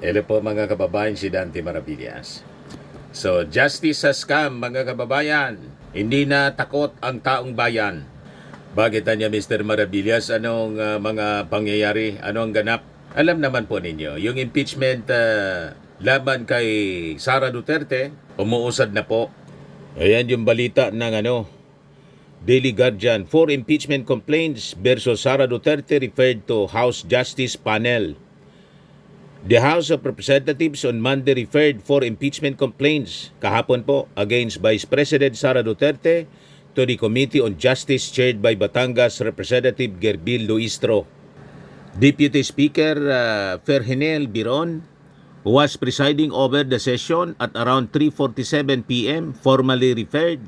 Hello po mga kababayan, si Dante Maravillas. So, justice sa scam mga kababayan. Hindi na takot ang taong bayan. Bakit niya Mr. Maravillas? Anong mga pangyayari? Ano ang ganap? Alam naman po ninyo, yung impeachment laban kay Sara Duterte, umuusad na po. Ayan yung balita ng Daily Guardian. 4 impeachment complaints versus Sara Duterte referred to House Justice Panel. The House of Representatives on Monday referred 4 impeachment complaints kahapon po against Vice President Sara Duterte to the Committee on Justice chaired by Batangas Representative Gerbil Luistro. Deputy Speaker Ferhinel Biron, who was presiding over the session at around 3:47 p.m., formally referred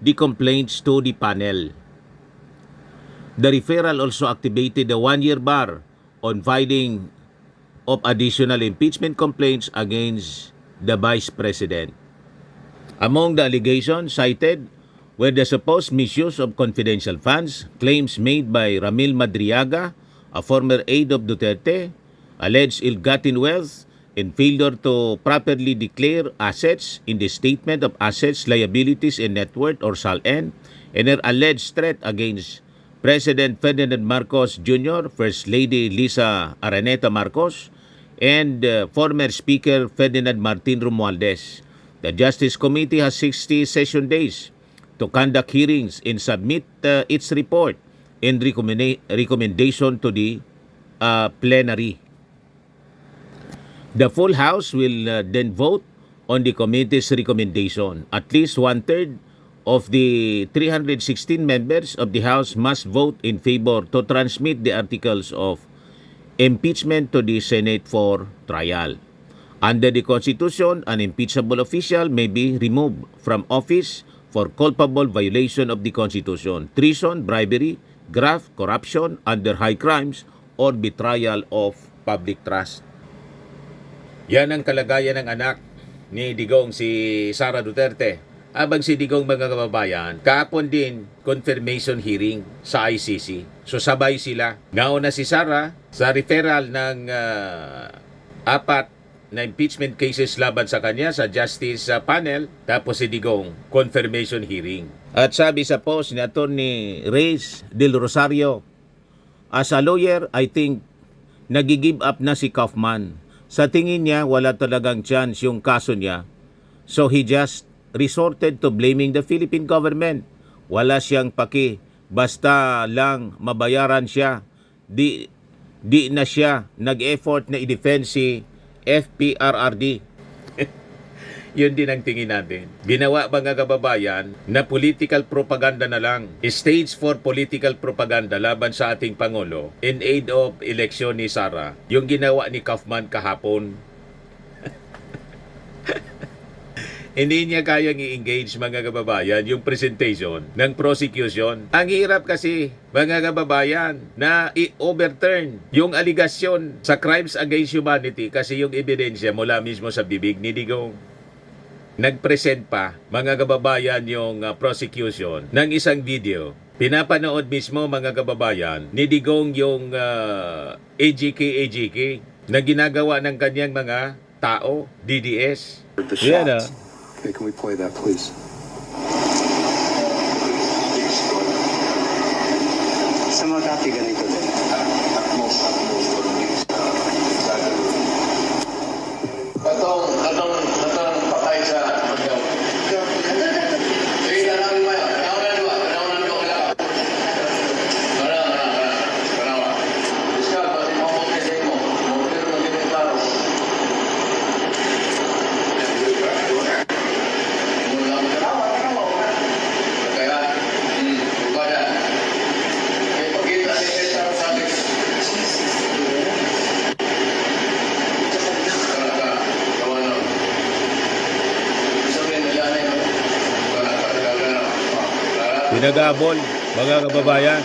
the complaints to the panel. The referral also activated the 1-year bar on filing of additional impeachment complaints against the Vice President. Among the allegations cited were the supposed misuse of confidential funds, claims made by Ramil Madriaga, a former aide of Duterte, alleged ill-gotten wealth, and failure to properly declare assets in the Statement of Assets, Liabilities, and Net Worth or SALN, and her alleged threat against President Ferdinand Marcos Jr., First Lady Lisa Araneta Marcos, and former Speaker Ferdinand Martin Romualdez. The Justice Committee has 60 session days to conduct hearings and submit its report and recommendation to the plenary. The full House will then vote on the committee's recommendation. At least 1/3 of the 316 members of the House must vote in favor to transmit the articles of impeachment to the Senate for trial. Under the Constitution, an impeachable official may be removed from office for culpable violation of the Constitution, treason, bribery, graft, corruption, under high crimes, or betrayal of public trust. Yan ang kalagayan ng anak ni Digong si Sara Duterte. Abang si Digong mga kababayan, kahapon din confirmation hearing sa ICC. So sabay sila. Nauna si Sara sa referral ng 4 na impeachment cases laban sa kanya sa Justice Panel, tapos si Digong confirmation hearing. At sabi sa post ni Atty. Reyes Del Rosario, as a lawyer, I think nag-give up na si Kaufman. Sa tingin niya, wala talagang chance yung kaso niya. So he just resorted to blaming the Philippine government. Wala siyang paki. Basta lang mabayaran siya. Di na siya nag-effort na i-defend si FPRRD. Yun din ang tingin natin. Ginawa mga kababayan na political propaganda na lang. Stage for political propaganda laban sa ating Pangulo in aid of election ni Sara. Yung ginawa ni Kaufman kahapon. Hindi niya kayang i-engage mga kababayan yung presentation ng prosecution. Ang hirap kasi mga kababayan na i-overturn yung aligasyon sa crimes against humanity kasi yung ebidensya mula mismo sa bibig ni Digong. Nag-present pa mga kababayan yung prosecution ng isang video. Pinapanood mismo mga kababayan ni Digong yung AGK na ginagawa ng kanyang mga tao, DDS. Yan. Okay, can we play that, please? Sa mga dati ganito din. Atong patay sa paggaw. Sige na namin ba? Naunan ba? Naunan ba kaya? Para. Iskal, pati mo mo kasi mo. Pero magiging klaro. Kaya, bukada. May pagkita si Cesar sabi. Pinagabol mga kababayan.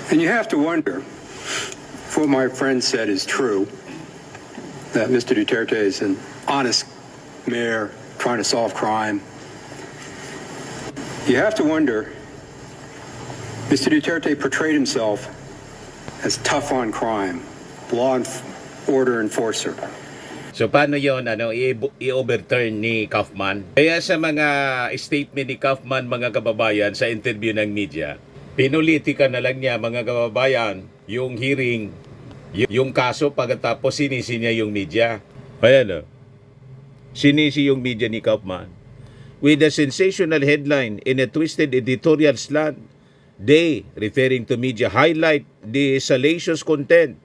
And you have to wonder if what my friend said is true. that Mr. Duterte is an honest mayor trying to solve crime. You have to wonder, Mr. Duterte portrayed himself as tough on crime, law and order enforcer. So paano yon i-overturn ni Kaufman? Kaya sa mga statement ni Kaufman, mga kababayan, sa interview ng media, pinulitika na lang niya, mga kababayan, yung hearing, yung kaso, pagkatapos sinisi niya yung media. Ayan, sinisi yung media ni Kaufman. With a sensational headline in a twisted editorial slant, they, referring to media, highlight the salacious content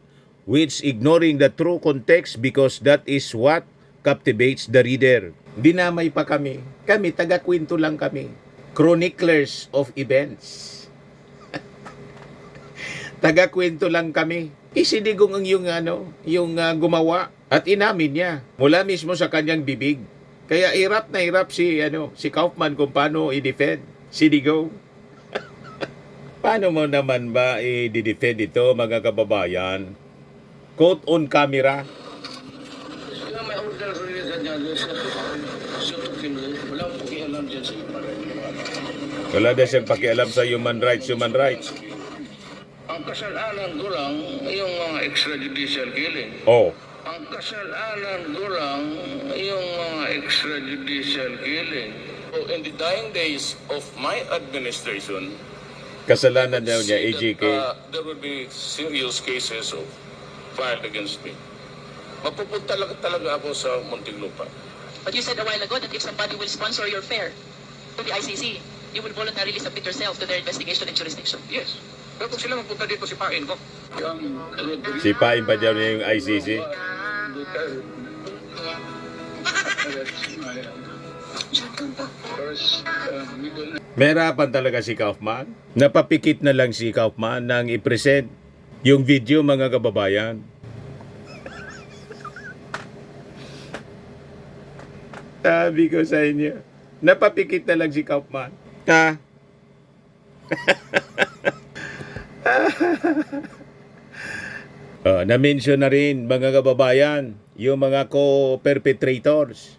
which ignoring the true context because that is what captivates the reader. Dinamay pa kami. Kami, taga-kwento lang kami. Chroniclers of events. Taga-kwento lang kami. Isidigong ang yung gumawa at inamin niya mula mismo sa kanyang bibig. Kaya hirap na hirap si Kaufman kung paano i-defend si Digong. Paano mo naman ba i-defend ito, mga kababayan? Quote on camera. Sila may order rin niya sa Tukino. Wala akong pakialam dyan sa human rights. Wala na siyang pakialam sa human rights. Ang kasalanan ko lang yung mga extrajudicial killing. Oh, Ang kasalanan ko lang yung mga extrajudicial killing. So in the dying days of my administration, kasalanan daw niya, see that, AJK. there will be serious cases of filed against me. Mapupunta talaga ako sa Muntinlupa. But you said a while ago that if somebody will sponsor your fare to the ICC, you will voluntarily submit yourself to their investigation and jurisdiction. Yes. Pero kung sila magpunta dito, sipain ko. Sipain pa daw niya yung ICC. Meherapan talaga si Kaufman. Napapikit na lang si Kaufman nang i-present yung video, mga kababayan. Sabi ko sa inyo, napapikit na lang si Kaufman. Na-mention na rin, mga kababayan, yung mga co-perpetrators.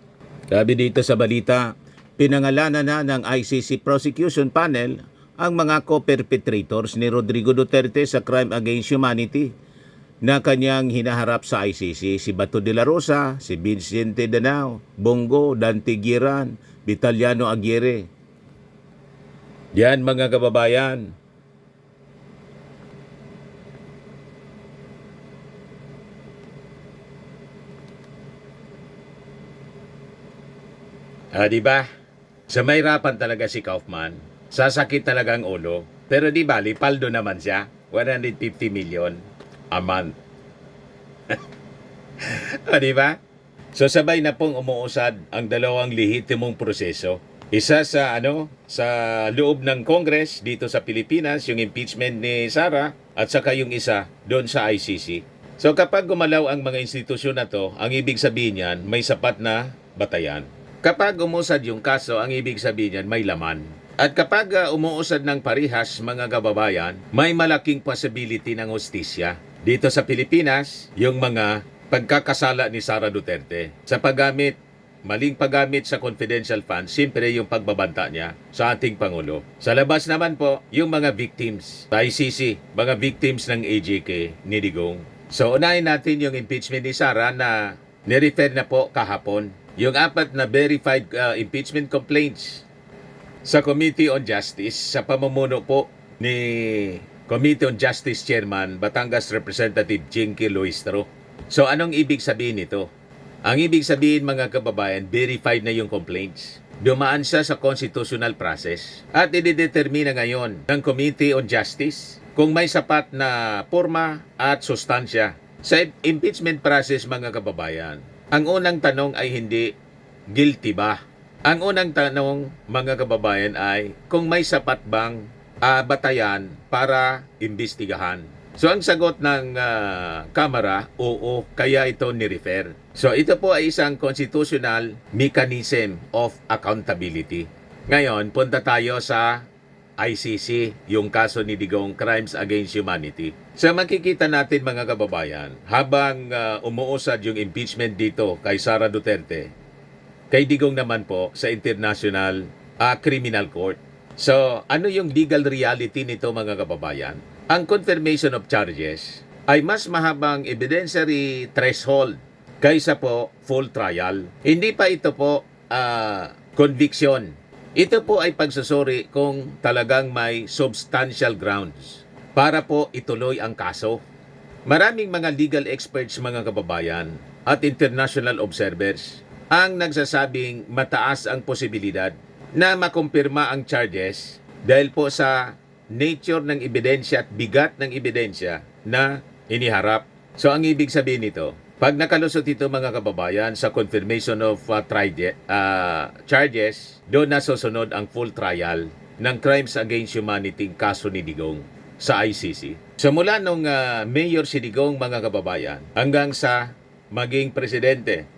Sabi dito sa balita, pinangalanan na ng ICC Prosecution Panel ang mga co-perpetrators ni Rodrigo Duterte sa crime against humanity na kanyang hinaharap sa ICC, si Bato de la Rosa, si Vicente Danao, Bongo, Dante Giran, Vitaliano Aguirre. Yan, mga kababayan. Diba? Sa mahirapan talaga si Kaufman. Sasakit talaga ang ulo. Pero di bali, paldo naman siya. 150 million a month. Diba? So sabay na pong umuusad ang dalawang lehitimong proseso. Isa sa sa loob ng Congress dito sa Pilipinas, yung impeachment ni Sara, at saka yung isa doon sa ICC. So kapag gumalaw ang mga institusyon na to, ang ibig sabihin niyan, may sapat na batayan. Kapag umusad yung kaso, ang ibig sabihin niyan, may laman. At kapag umuusad ng parihas, mga kababayan, may malaking possibility ng hustisya. Dito sa Pilipinas, yung mga pagkakasala ni Sara Duterte sa maling paggamit sa confidential funds, siyempre yung pagbabanta niya sa ating Pangulo. Sa labas naman po, yung mga victims sa ICC, mga victims ng AJK ni Digong. So unahin natin yung impeachment ni Sara na nirefer na po kahapon. Yung 4 na verified impeachment complaints sa Committee on Justice sa pamumuno po ni Committee on Justice Chairman Batangas Representative Jinky Luistro. So anong ibig sabihin nito? Ang ibig sabihin, mga kababayan, verified na yung complaints. Dumaan siya sa constitutional process at i-determine ngayon ng Committee on Justice kung may sapat na porma at sustansya sa impeachment process, mga kababayan. Ang unang tanong ay hindi guilty ba? Ang unang tanong, mga kababayan, ay kung may sapat bang batayan para imbestigahan. So ang sagot ng Kamara, oo, kaya ito ni-refer. So ito po ay isang constitutional mechanism of accountability. Ngayon, punta tayo sa ICC yung kaso ni Digong, Crimes Against Humanity. So makikita natin mga kababayan, habang umuusad yung impeachment dito kay Sara Duterte, kay Digong naman po sa International Criminal Court. So ano yung legal reality nito mga kababayan? Ang confirmation of charges ay mas mahabang evidentiary threshold kaysa po full trial. Hindi pa ito po conviction. Ito po ay pagsusuri kung talagang may substantial grounds para po ituloy ang kaso. Maraming mga legal experts mga kababayan at international observers ang nagsasabing mataas ang posibilidad na makumpirma ang charges dahil po sa nature ng ebidensya at bigat ng ebidensya na iniharap. So ang ibig sabihin nito, pag nakalusot ito mga kababayan sa confirmation of charges, doon na susunod ang full trial ng Crimes Against Humanity kaso ni Digong sa ICC. So mula nung mayor si Digong mga kababayan hanggang sa maging presidente,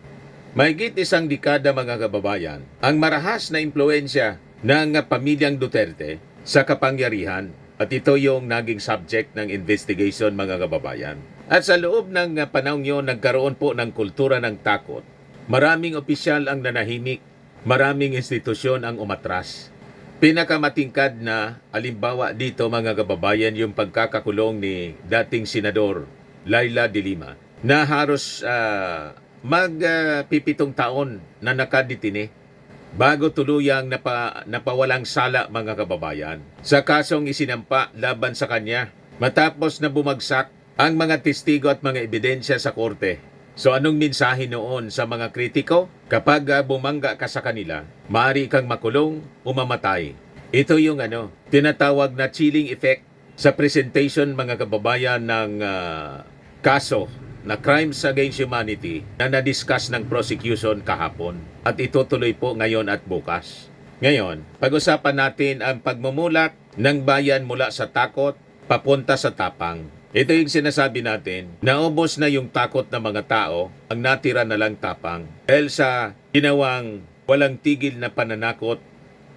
mahigit isang dekada mga kababayan, ang marahas na impluensya ng pamilyang Duterte sa kapangyarihan at ito yung naging subject ng investigation mga kababayan. At sa loob ng panahon yun, nagkaroon po ng kultura ng takot. Maraming opisyal ang nanahimik, maraming institusyon ang umatras. Pinakamatingkad na alimbawa dito mga kababayan yung pagkakakulong ni dating Senador Laila de Lima na halos magpipitong taon na nakadetine bago tuluyang napawalang sala mga kababayan sa kasong isinampa laban sa kanya matapos na bumagsak ang mga testigo at mga ebidensya sa korte. So anong mensahe noon sa mga kritiko? Kapag bumangga ka sa kanila, maaari kang makulong o mamatay. Ito yung tinatawag na chilling effect sa presentation mga kababayan ng kaso na Crimes Against Humanity na na-discuss ng prosecution kahapon. At itutuloy po ngayon at bukas. Ngayon, pag-usapan natin ang pagmumulat ng bayan mula sa takot papunta sa tapang. Ito yung sinasabi natin, naubos na yung takot ng mga tao, ang natira na lang tapang. Dahil sa ginawang walang tigil na pananakot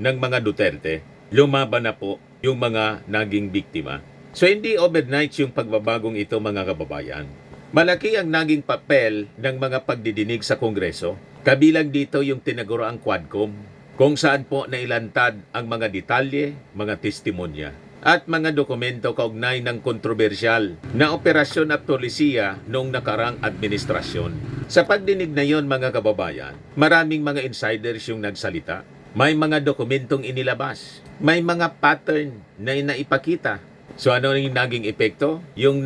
ng mga Duterte, lumaban na po yung mga naging biktima. So hindi overnight yung pagbabagong ito mga kababayan. Malaki ang naging papel ng mga pagdidinig sa Kongreso. Kabilang dito yung tinaguraang Quadcom, kung saan po nailantad ang mga detalye, mga testimonya at mga dokumento kaugnay ng kontrobersyal na operasyon at polisiya noong nakarang administrasyon. Sa pagdinig na yon mga kababayan, maraming mga insiders yung nagsalita. May mga dokumentong inilabas. May mga pattern na inaipakita. So ano yung naging epekto? Yung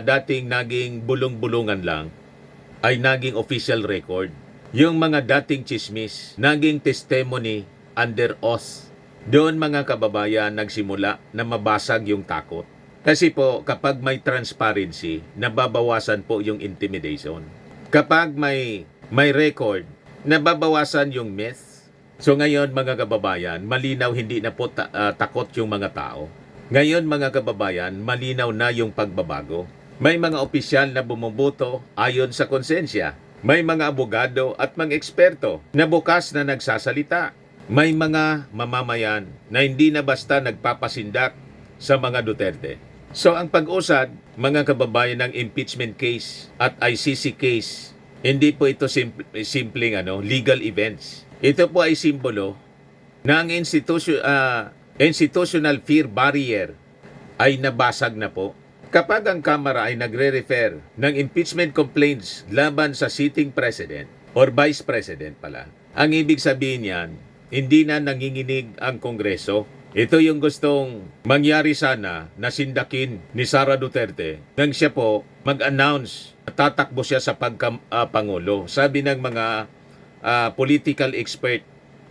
dating naging bulong-bulungan lang ay naging official record. Yung mga dating chismis, naging testimony under oath. Doon mga kababayan nagsimula na mabasag yung takot. Kasi po kapag may transparency, nababawasan po yung intimidation. Kapag may record, nababawasan yung myth. So ngayon mga kababayan, malinaw hindi na po takot yung mga tao. Ngayon mga kababayan, malinaw na yung pagbabago. May mga opisyal na bumuboto ayon sa konsensya. May mga abogado at mga eksperto na bukas na nagsasalita. May mga mamamayan na hindi na basta nagpapasindak sa mga Duterte. So ang pag-usad, mga kababayan ng impeachment case at ICC case, hindi po ito simpleng legal events. Ito po ay simbolo na ang institutional fear barrier ay nabasag na po. Kapag ang Kamara ay nagre-refer ng impeachment complaints laban sa sitting president or vice president pala, ang ibig sabihin niyan, hindi na nanginginig ang Kongreso. Ito yung gustong mangyari sana na sindakin ni Sara Duterte nang siya po mag-announce na tatakbo siya sa pagkapangulo. Sabi ng mga political expert,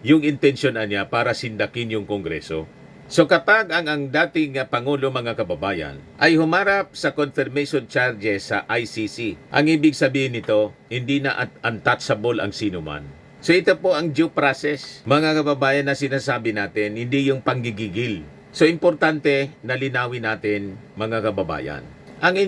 yung intensyon niya para sindakin yung Kongreso. So kapag ang dating Pangulo mga kababayan ay humarap sa confirmation charges sa ICC, ang ibig sabihin nito, hindi na untouchable ang sinuman. So ito po ang due process, mga kababayan na sinasabi natin, hindi yung panggigigil. So importante na linawin natin mga kababayan. Ang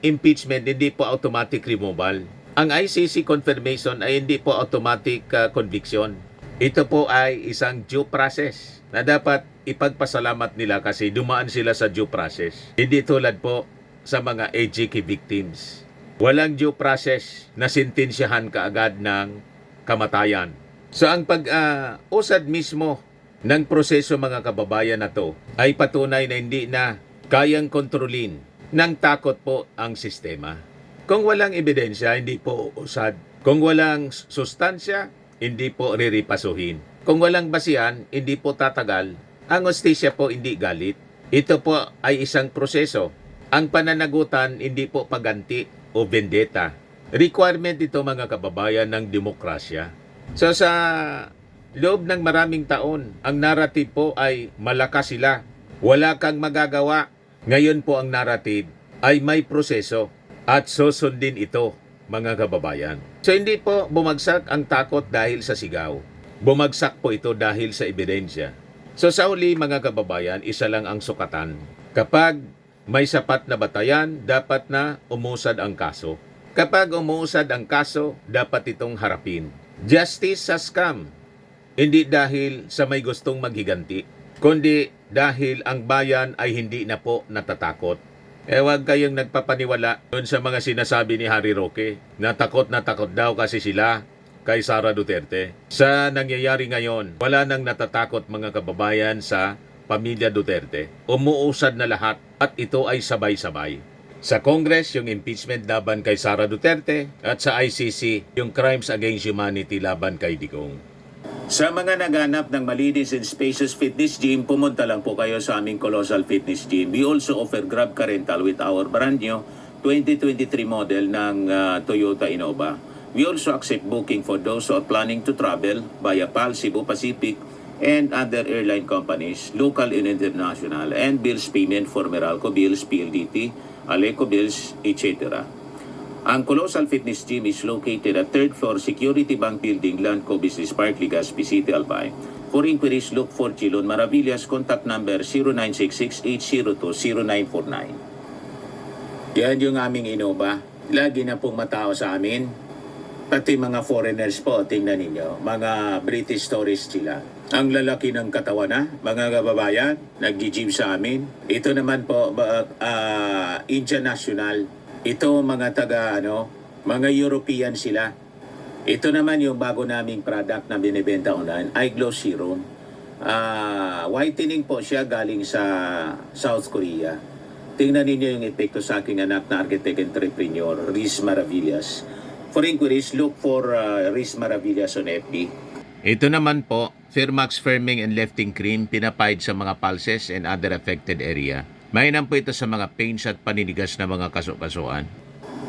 impeachment hindi po automatic removal. Ang ICC confirmation ay hindi po automatic conviction. Ito po ay isang due process na dapat ipagpasalamat nila kasi dumaan sila sa due process. Hindi tulad po sa mga AGK victims. Walang due process na sintensyahan kaagad ng kamatayan. So ang pag-usad mismo ng proseso mga kababayan na to ay patunay na hindi na kayang kontrolin ng takot po ang sistema. Kung walang ebidensya, hindi po uusad. Kung walang sustansya, hindi po riripasuhin. Kung walang basihan, hindi po tatagal. Ang hustisya po hindi galit. Ito po ay isang proseso. Ang pananagutan, hindi po paganti o vendetta. Requirement ito mga kababayan ng demokrasya. So sa loob ng maraming taon, ang narrative po ay malakas sila. Wala kang magagawa. Ngayon po ang narrative ay may proseso at susundin ito mga kababayan. So hindi po bumagsak ang takot dahil sa sigaw. Bumagsak po ito dahil sa ebidensya. So sa huli mga kababayan, isa lang ang sukatan. Kapag may sapat na batayan, dapat na umusad ang kaso. Kapag umuusad ang kaso, dapat itong harapin. Justice sa scam. Hindi dahil sa may gustong maghiganti, kundi dahil ang bayan ay hindi na po natatakot. Huwag kayong nagpapaniwala doon sa mga sinasabi ni Harry Roque na takot daw kasi sila kay Sara Duterte. Sa nangyayari ngayon, wala nang natatakot mga kababayan sa pamilya Duterte. Umuusad na lahat at ito ay sabay-sabay. Sa Congress, yung impeachment laban kay Sara Duterte at sa ICC, yung crimes against humanity laban kay Digong. Sa mga naghanap ng malinis and spacious fitness gym, pumunta lang po kayo sa aming Colossal Fitness Gym. We also offer Grab Car Rental with our brand new 2023 model ng Toyota Innova. We also accept booking for those who are planning to travel via PAL, Cebu Pacific, and other airline companies, local and international, and bills payment for Meralco Bills, PLDT, Aleco Bills, etc. Ang Colossal Fitness Gym is located at 3rd floor Security Bank Building, Landco Business Park, Legazpi City, Albay. For inquiries, look for Chilon Maravillas. Contact number 0966-802-0949. Yan yung aming Innova. Lagi na pong matao sa amin. Pati mga foreigners po, tingnan ninyo. Mga British tourists sila. Ang lalaki ng katawan na, mga kababayan, nag-gym sa amin. Ito naman po, Indian National. Ito mga mga European sila. Ito naman yung bago naming product na binibenta online, Eye Glow Serum. Whitening po siya galing sa South Korea. Tingnan ninyo yung epekto sa aking anak na architect entrepreneur, Riz Maravillas. For inquiries, look for Riz Maravillas on FB. Ito naman po, Firmax Firming and Lifting Cream, pinapahid sa mga pulses and other affected area. Mainam po ito sa mga pains at paninigas na mga kaso-kasuan.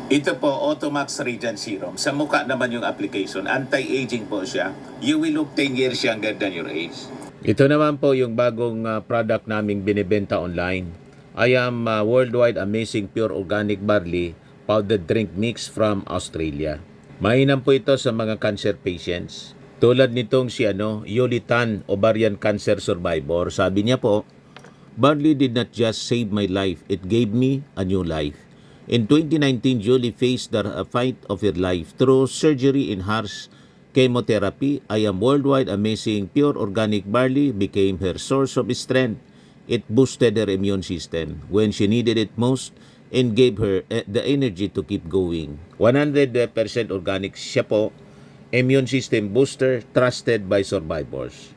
Ito po, Automax Radiant Serum. Sa mukha naman yung application. Anti-aging po siya. You will look 10 years younger than your age. Ito naman po yung bagong product naming binibenta online. I am Worldwide Amazing Pure Organic Barley Powdered Drink Mix from Australia. Mainam po ito sa mga cancer patients. Tulad nitong si Yoli Tan, ovarian cancer survivor. Sabi niya po, barley did not just save my life, it gave me a new life. In 2019, Julie faced the fight of her life through surgery and harsh chemotherapy. I am Worldwide Amazing Pure Organic Barley became her source of strength. It boosted her immune system when she needed it most and gave her the energy to keep going. 100% organic siya po, immune system booster trusted by survivors.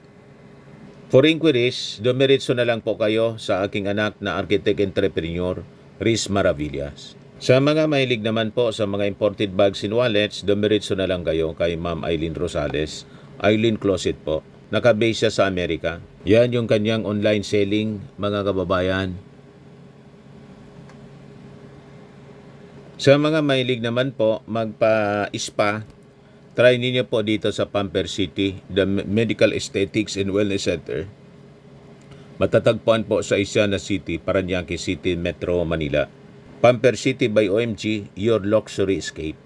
For inquiries, dumiretso na lang po kayo sa aking anak na architect entrepreneur, Riz Maravillas. Sa mga mahilig naman po sa mga imported bags and wallets, dumiretso na lang kayo kay Ma'am Eileen Rosales, Eileen Closet po. Nakabase siya sa Amerika. Yan yung kanyang online selling, mga kababayan. Sa mga mahilig naman po magpa-spa, try niyo po dito sa Pamper City, the Medical Aesthetics and Wellness Center. Matatagpuan po sa Isiana City, Parañaque City, Metro Manila. Pamper City by OMG, your luxury escape.